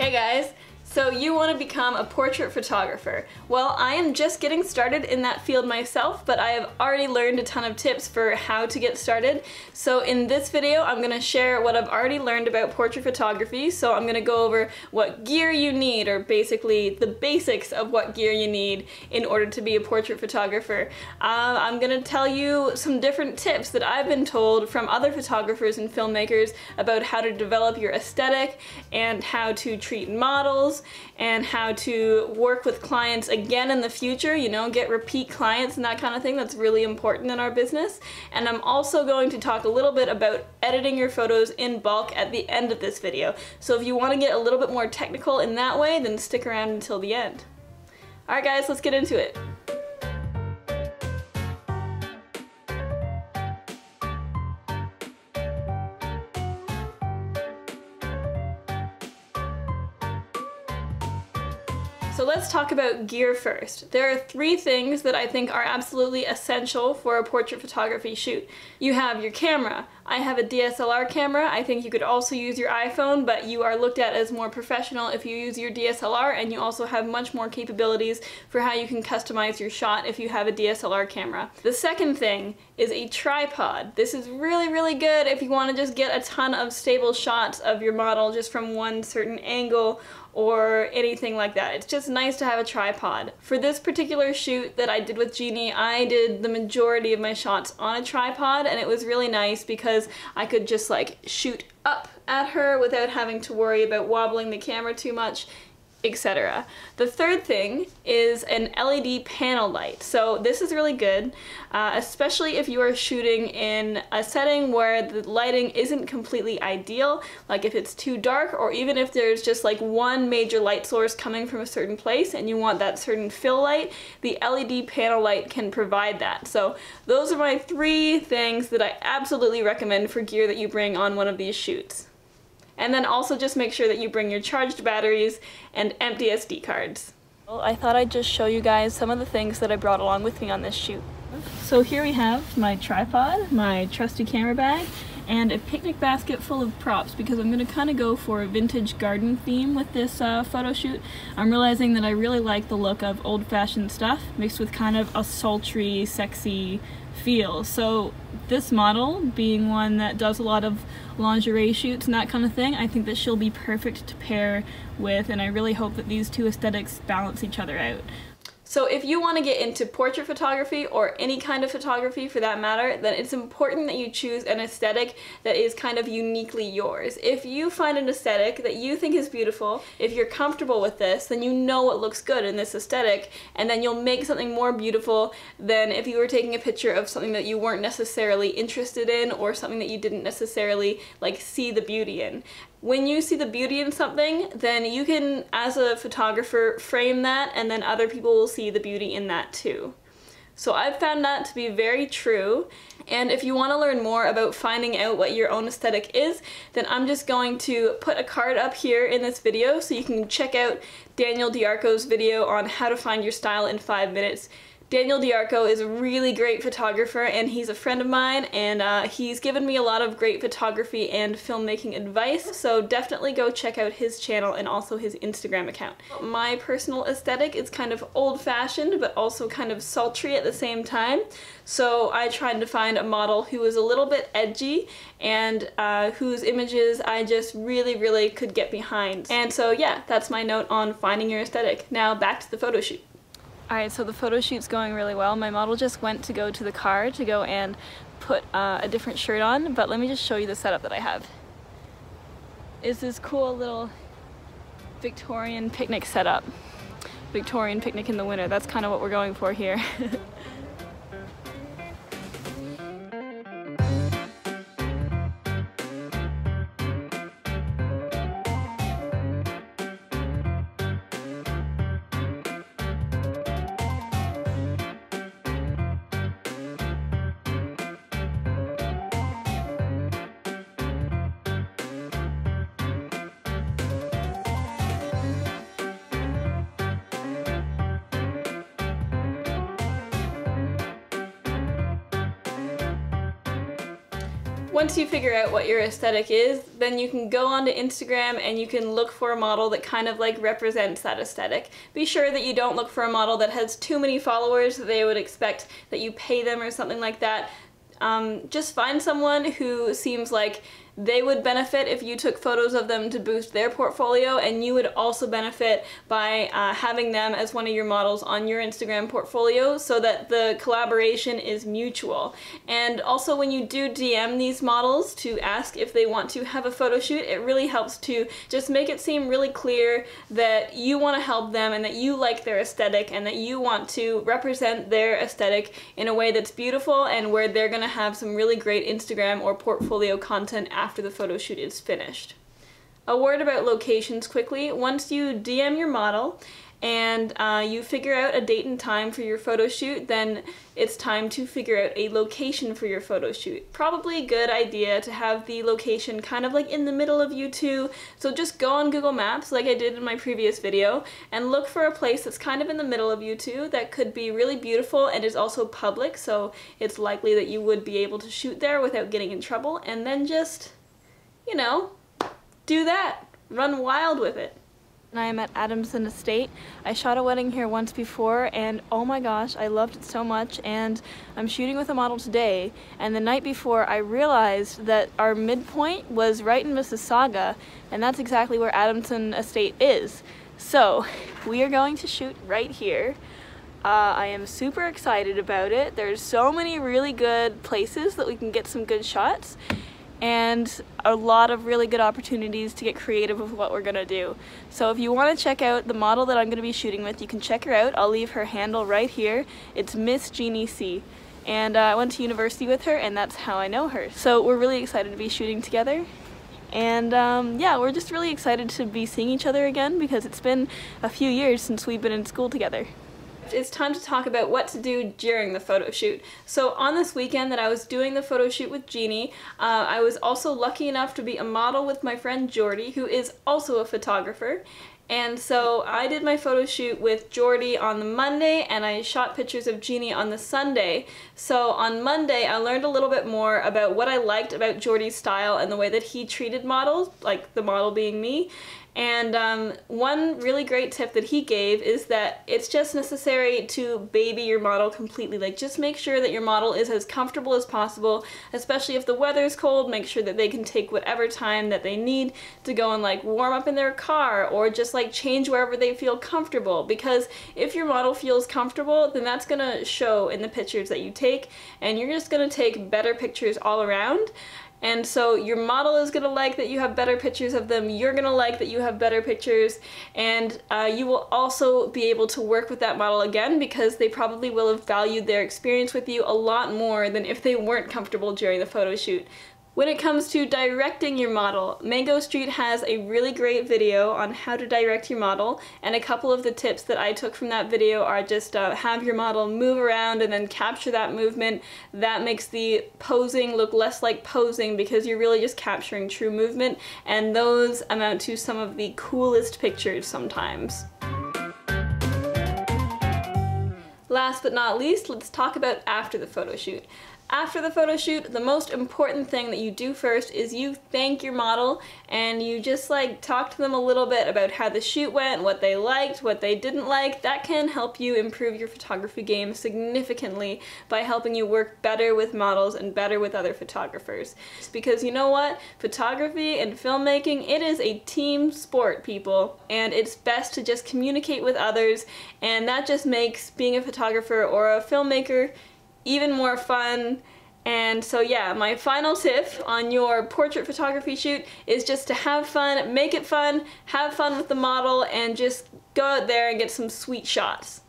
Hey guys! So you want to become a portrait photographer. Well, I am just getting started in that field myself, but I have already learned a ton of tips for how to get started. So in this video, I'm going to share what I've already learned about portrait photography. So I'm going to go over what gear you need, or basically the basics of what gear you need in order to be a portrait photographer. I'm going to tell you some different tips that I've been told from other photographers and filmmakers about how to develop your aesthetic and how to treat models and how to work with clients again in the future, you know, get repeat clients and that kind of thing. That's really important in our business. And I'm also going to talk a little bit about editing your photos in bulk at the end of this video. So if you want to get a little bit more technical in that way, then stick around until the end. Alright guys, let's get into it. So let's talk about gear first. There are three things that I think are absolutely essential for a portrait photography shoot. You have your camera. I have a DSLR camera. I think you could also use your iPhone, but you are looked at as more professional if you use your DSLR, and you also have much more capabilities for how you can customize your shot if you have a DSLR camera. The second thing is a tripod. This is really, really good if you want to just get a ton of stable shots of your model just from one certain angle or anything like that. It's just nice to have a tripod. For this particular shoot that I did with Jeannie, I did the majority of my shots on a tripod, and it was really nice because I could just like shoot up at her without having to worry about wobbling the camera too much, etc. The third thing is an LED panel light. So this is really good, especially if you are shooting in a setting where the lighting isn't completely ideal, like if it's too dark, or even if there's just like one major light source coming from a certain place and you want that certain fill light, the LED panel light can provide that. So those are my three things that I absolutely recommend for gear that you bring on one of these shoots. And then also just make sure that you bring your charged batteries and empty SD cards. Well, I thought I'd just show you guys some of the things that I brought along with me on this shoot. So here we have my tripod, my trusty camera bag, and a picnic basket full of props because I'm going to kind of go for a vintage garden theme with this photo shoot. I'm realizing that I really like the look of old-fashioned stuff mixed with kind of a sultry, sexy feel. So this model, being one that does a lot of lingerie shoots and that kind of thing, I think that she'll be perfect to pair with, and I really hope that these two aesthetics balance each other out. So if you want to get into portrait photography, or any kind of photography for that matter, then it's important that you choose an aesthetic that is kind of uniquely yours. If you find an aesthetic that you think is beautiful, if you're comfortable with this, then you know what looks good in this aesthetic, and then you'll make something more beautiful than if you were taking a picture of something that you weren't necessarily interested in, or something that you didn't necessarily like see the beauty in. When you see the beauty in something, then you can, as a photographer, frame that, and then other people will see the beauty in that too. So I've found that to be very true, and if you want to learn more about finding out what your own aesthetic is, then I'm just going to put a card up here in this video so you can check out Daniel DeArco's video on how to find your style in 5 minutes. Daniel DeArco is a really great photographer, and he's a friend of mine, and he's given me a lot of great photography and filmmaking advice, so definitely go check out his channel and also his Instagram account. My personal aesthetic is kind of old-fashioned but also kind of sultry at the same time, so I tried to find a model who was a little bit edgy and whose images I just really could get behind. And so yeah, that's my note on finding your aesthetic. Now back to the photo shoot. Alright, so the photo shoot's going really well. My model just went to go to the car to go and put a different shirt on, but let me just show you the setup that I have. It's this cool little Victorian picnic setup. Victorian picnic in the winter, that's kind of what we're going for here. Once you figure out what your aesthetic is, then you can go onto Instagram and you can look for a model that kind of like represents that aesthetic. Be sure that you don't look for a model that has too many followers that they would expect that you pay them or something like that. Just find someone who seems like they would benefit if you took photos of them to boost their portfolio, and you would also benefit by having them as one of your models on your Instagram portfolio so that the collaboration is mutual. And also when you do DM these models to ask if they want to have a photo shoot, it really helps to just make it seem really clear that you want to help them and that you like their aesthetic and that you want to represent their aesthetic in a way that's beautiful and where they're going to have some really great Instagram or portfolio content after the photo shoot is finished. A word about locations quickly. Once you DM your model and you figure out a date and time for your photo shoot, then it's time to figure out a location for your photo shoot. Probably a good idea to have the location kind of like in the middle of you two, so just go on Google Maps like I did in my previous video and look for a place that's kind of in the middle of you two that could be really beautiful and is also public, so it's likely that you would be able to shoot there without getting in trouble, and then just, you know, do that. Run wild with it. I am at Adamson Estate. I shot a wedding here once before and oh my gosh, I loved it so much, and I'm shooting with a model today, and the night before I realized that our midpoint was right in Mississauga, and that's exactly where Adamson Estate is. So we are going to shoot right here. I am super excited about it. There's so many really good places that we can get some good shots, and a lot of really good opportunities to get creative with what we're gonna do. So if you want to check out the model that I'm gonna be shooting with, you can check her out. I'll leave her handle right here. It's Miss Jeannie C. And I went to university with her, and that's how I know her. So we're really excited to be shooting together. And yeah, we're just really excited to be seeing each other again because it's been a few years since we've been in school together. It's time to talk about what to do during the photo shoot. So on this weekend that I was doing the photo shoot with Jeannie, I was also lucky enough to be a model with my friend Jordy, who is also a photographer. And so I did my photo shoot with Jordy on the Monday, and I shot pictures of Jeannie on the Sunday. So on Monday I learned a little bit more about what I liked about Jordy's style and the way that he treated models, like the model being me. And one really great tip that he gave is that it's just necessary to baby your model completely. Like, just make sure that your model is as comfortable as possible, especially if the weather's cold. Make sure that they can take whatever time that they need to go and like warm up in their car or just like change wherever they feel comfortable. Because if your model feels comfortable, then that's gonna show in the pictures that you take, and you're just gonna take better pictures all around. And so your model is going to like that you have better pictures of them, you're going to like that you have better pictures, and you will also be able to work with that model again because they probably will have valued their experience with you a lot more than if they weren't comfortable during the photo shoot. When it comes to directing your model, Mango Street has a really great video on how to direct your model, and a couple of the tips that I took from that video are just have your model move around and then capture that movement. That makes the posing look less like posing because you're really just capturing true movement, and those amount to some of the coolest pictures sometimes. Last but not least, let's talk about after the photo shoot. After the photo shoot, the most important thing that you do first is you thank your model, and you just like talk to them a little bit about how the shoot went, what they liked, what they didn't like. That can help you improve your photography game significantly by helping you work better with models and better with other photographers. Because you know what? Photography and filmmaking, it is a team sport, people, and it's best to just communicate with others, and that just makes being a photographer or a filmmaker even more fun. And so yeah, my final tip on your portrait photography shoot is just to have fun, make it fun, have fun with the model, and just go out there and get some sweet shots.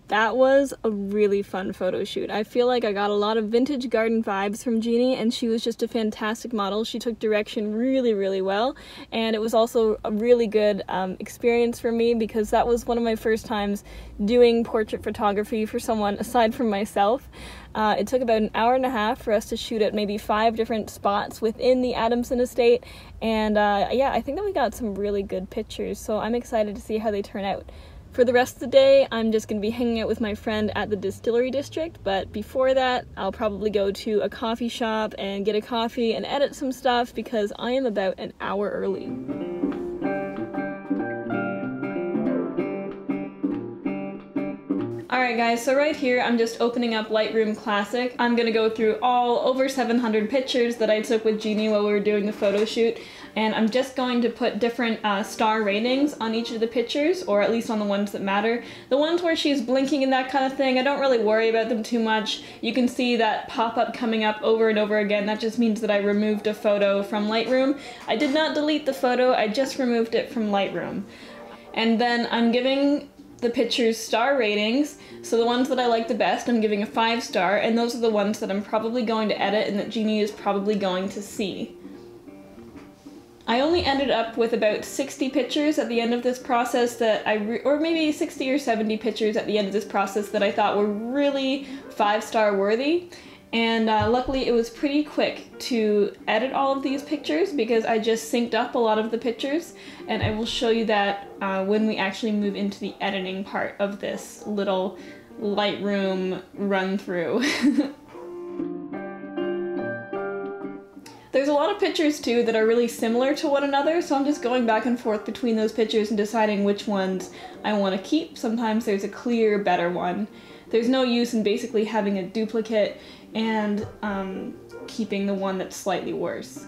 That was a really fun photo shoot. I feel like I got a lot of vintage garden vibes from Jeannie, and she was just a fantastic model. She took direction really, really well, and it was also a really good experience for me because that was one of my first times doing portrait photography for someone aside from myself. It took about an hour and a half for us to shoot at maybe 5 different spots within the Adamson estate, and yeah, I think that we got some really good pictures, so I'm excited to see how they turn out. For the rest of the day, I'm just going to be hanging out with my friend at the distillery district, but before that, I'll probably go to a coffee shop and get a coffee and edit some stuff because I am about an hour early. Alright guys, so right here I'm just opening up Lightroom Classic. I'm gonna go through all over 700 pictures that I took with Jeannie while we were doing the photo shoot, and I'm just going to put different star ratings on each of the pictures, or at least on the ones that matter. The ones where she's blinking and that kind of thing, I don't really worry about them too much. You can see that pop-up coming up over and over again. That just means that I removed a photo from Lightroom. I did not delete the photo, I just removed it from Lightroom. And then I'm giving the pictures star ratings, so the ones that I like the best I'm giving a 5-star, and those are the ones that I'm probably going to edit and that Jeannie is probably going to see. I only ended up with about 60 pictures at the end of this process that or maybe 60 or 70 pictures at the end of this process that I thought were really 5-star worthy. And luckily it was pretty quick to edit all of these pictures because I just synced up a lot of the pictures, and I will show you that when we actually move into the editing part of this little Lightroom run-through. There's a lot of pictures too that are really similar to one another, so I'm just going back and forth between those pictures and deciding which ones I want to keep. Sometimes there's a clear, better one. There's no use in basically having a duplicate and keeping the one that's slightly worse.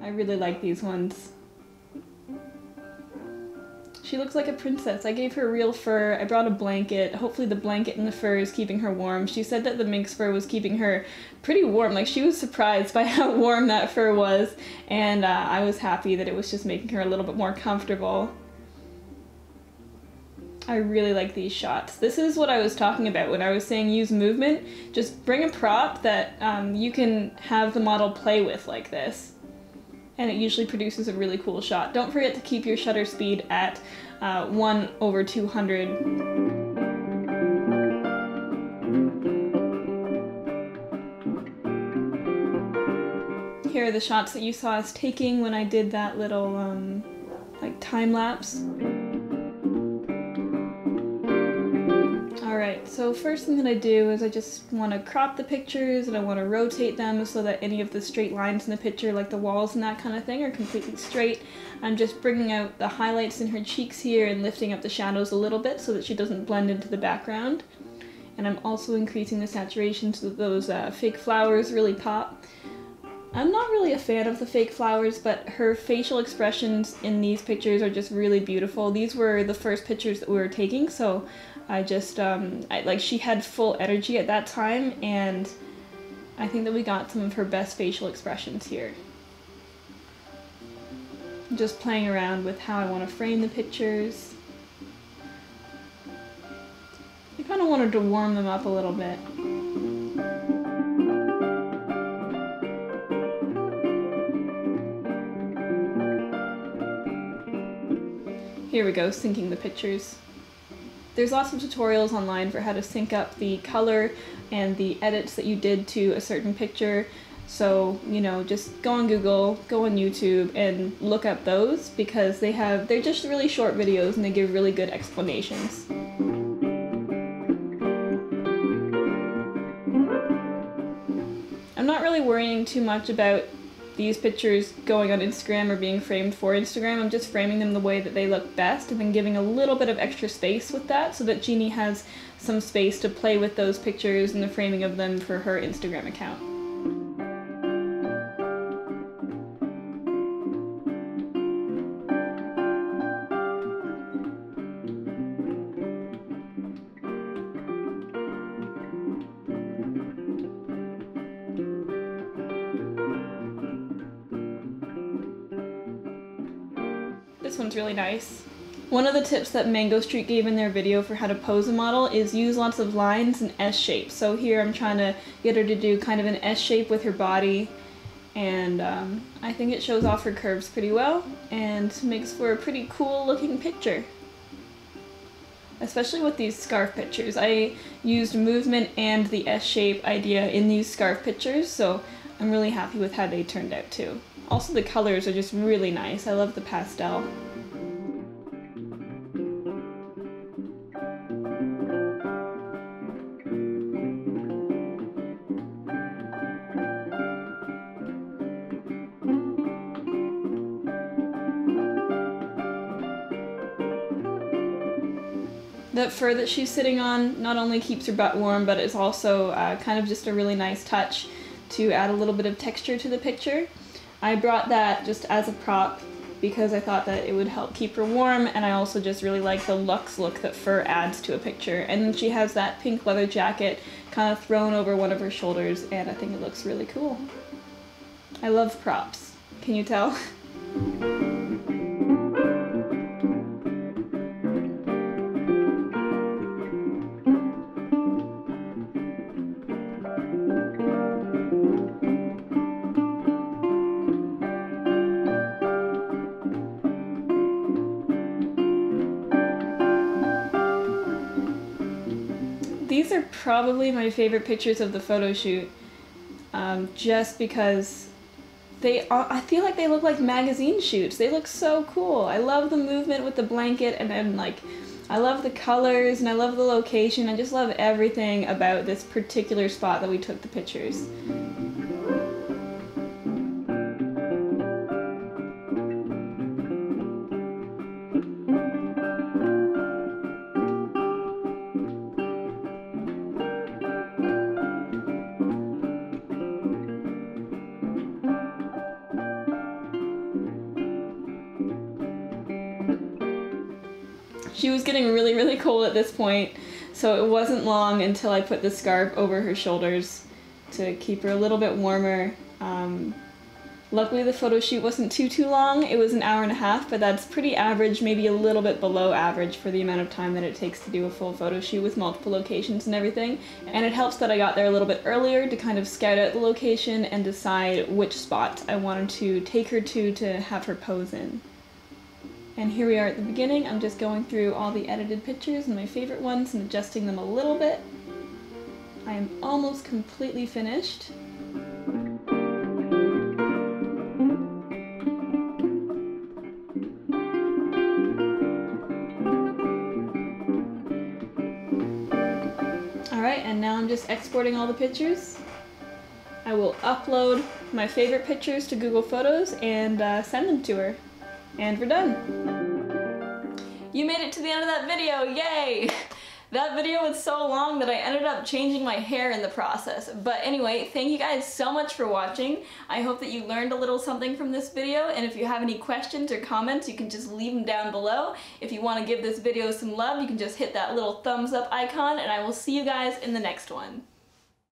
I really like these ones. She looks like a princess. I gave her real fur. I brought a blanket. Hopefully the blanket and the fur is keeping her warm. She said that the minx fur was keeping her pretty warm. Like, she was surprised by how warm that fur was, and I was happy that it was just making her a little bit more comfortable. I really like these shots. This is what I was talking about when I was saying use movement. Just bring a prop that you can have the model play with like this, and it usually produces a really cool shot. Don't forget to keep your shutter speed at 1/200. Here are the shots that you saw us taking when I did that little like time lapse. Alright, so first thing that I do is I just want to crop the pictures and I want to rotate them so that any of the straight lines in the picture, like the walls and that kind of thing, are completely straight. I'm just bringing out the highlights in her cheeks here and lifting up the shadows a little bit so that she doesn't blend into the background. And I'm also increasing the saturation so that those fake flowers really pop. I'm not really a fan of the fake flowers, but her facial expressions in these pictures are just really beautiful. These were the first pictures that we were taking, so I just, like, she had full energy at that time, and I think that we got some of her best facial expressions here. Just playing around with how I want to frame the pictures. I kind of wanted to warm them up a little bit. Here we go, syncing the pictures. There's lots of tutorials online for how to sync up the color and the edits that you did to a certain picture. So, you know, just go on Google, go on YouTube, and look up those because they're just really short videos and they give really good explanations. I'm not really worrying too much about these pictures going on Instagram or being framed for Instagram. I'm just framing them the way that they look best and then giving a little bit of extra space with that so that Jeannie has some space to play with those pictures and the framing of them for her Instagram account. This one's really nice. One of the tips that Mango Street gave in their video for how to pose a model is use lots of lines and S shapes. So here I'm trying to get her to do kind of an S shape with her body, and I think it shows off her curves pretty well and makes for a pretty cool looking picture. especially with these scarf pictures. I used movement and the S-shape idea in these scarf pictures, so I'm really happy with how they turned out too. Also, the colors are just really nice. I love the pastel. The fur that she's sitting on not only keeps her butt warm, but it's also kind of just a really nice touch to add a little bit of texture to the picture. I brought that just as a prop because I thought that it would help keep her warm, and I also just really like the luxe look that fur adds to a picture. And then she has that pink leather jacket kind of thrown over one of her shoulders, and I think it looks really cool. I love props. Can you tell? These are probably my favorite pictures of the photo shoot, just because I feel like they look like magazine shoots. They look so cool. I love the movement with the blanket, and then I love the colors, and I love the location. I just love everything about this particular spot that we took the pictures. She was getting really, really cold at this point, so it wasn't long until I put the scarf over her shoulders to keep her a little bit warmer. Luckily the photo shoot wasn't too long. It was an hour and a half, but that's pretty average, maybe a little bit below average for the amount of time that it takes to do a full photo shoot with multiple locations and everything. And it helps that I got there a little bit earlier to kind of scout out the location and decide which spot I wanted to take her to have her pose in. And here we are at the beginning. I'm just going through all the edited pictures and my favorite ones and adjusting them a little bit. I am almost completely finished. Alright, and now I'm just exporting all the pictures. I will upload my favorite pictures to Google Photos and send them to her. And we're done. You made it to the end of that video, yay! That video was so long that I ended up changing my hair in the process. But anyway, thank you guys so much for watching. I hope that you learned a little something from this video, and if you have any questions or comments, you can just leave them down below. If you want to give this video some love, you can just hit that little thumbs up icon, and I will see you guys in the next one.